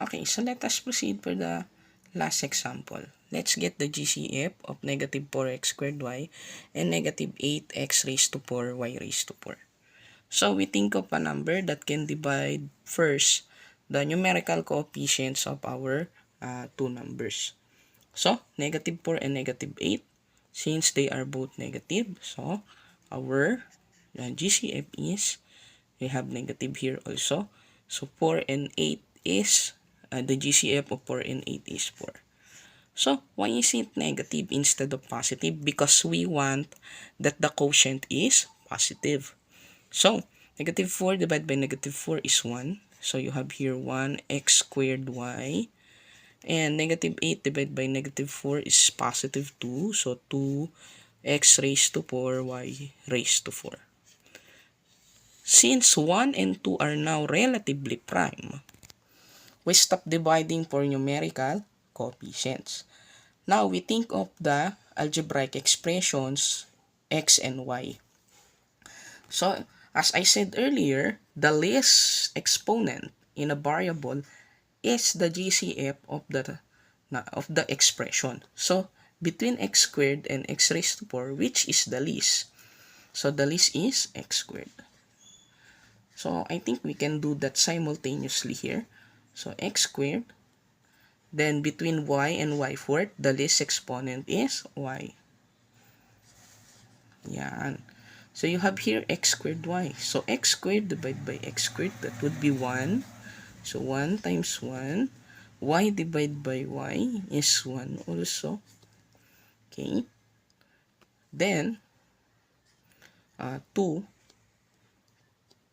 Okay, so let us proceed for the last example. Let's get the GCF of negative 4x squared y and negative 8x raised to 4 y raised to 4. So we think of a number that can divide first the numerical coefficients of our two numbers. So negative 4 and negative 8, since they are both negative, so our GCF is, we have negative here also. So 4 and 8 is, the GCF of 4 and 8 is 4. So, why is it negative instead of positive? Because we want that the quotient is positive. So, negative 4 divided by negative 4 is 1. So, you have here 1x squared y. And negative 8 divided by negative 4 is positive 2. So, 2x raised to 4, y raised to 4. Since 1 and 2 are now relatively prime, we stop dividing for numerical coefficients. Now, we think of the algebraic expressions x and y. So, as I said earlier, the least exponent in a variable is the GCF of the expression. So, between x squared and x raised to 4, which is the least? So, the least is x squared. So, I think we can do that simultaneously here. So, x squared. Then, between y and y fourth, the least exponent is y. Yan. So, you have here x squared y. So, x squared divided by x squared, that would be 1. So, 1 times 1. Y divided by y is 1 also. Okay. Then,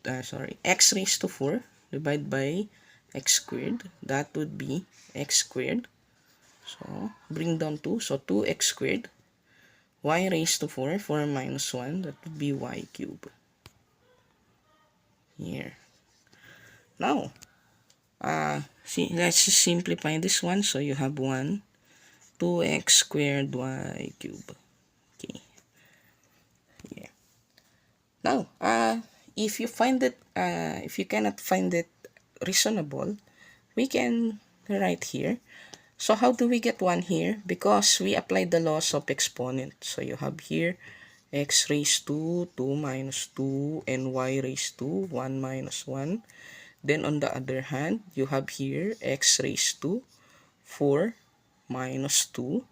x raised to 4 divided by x squared. That would be x squared. So, bring down 2. So, 2x squared. Y raised to 4. 4 minus 1. That would be y cubed. Here. Now, let's just simplify this one. So, you have 2x squared y cubed. Okay. Yeah. Now, if you cannot find it reasonable, we can write here. So, how do we get 1 here? Because we applied the laws of exponent. So, you have here x raised to 2 minus 2 and y raised to 1 minus 1. Then, on the other hand, you have here x raised to 4 minus 2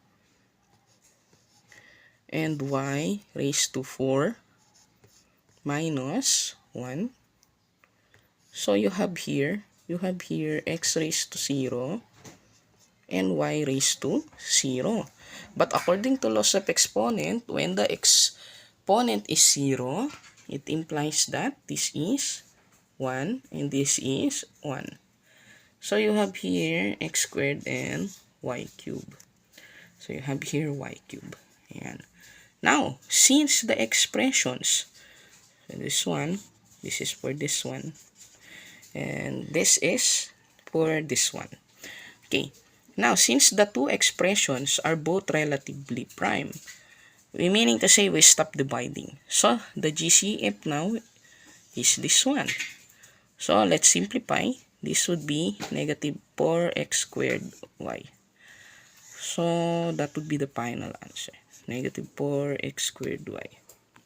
and y raised to 4 minus 1. So, you have here x raised to 0 and y raised to 0. But according to laws of exponent, when the exponent is 0, it implies that this is 1 and this is 1. So, you have here x squared and y cubed. So, you have here y cubed. Ayan. Now, since the expressions, so this is for this one, and this is for this one. Okay. Now, since the two expressions are both relatively prime, meaning to say we stop dividing. So, the GCF now is this one. So, let's simplify. This would be negative 4x squared y. So, that would be the final answer. Negative 4x squared y.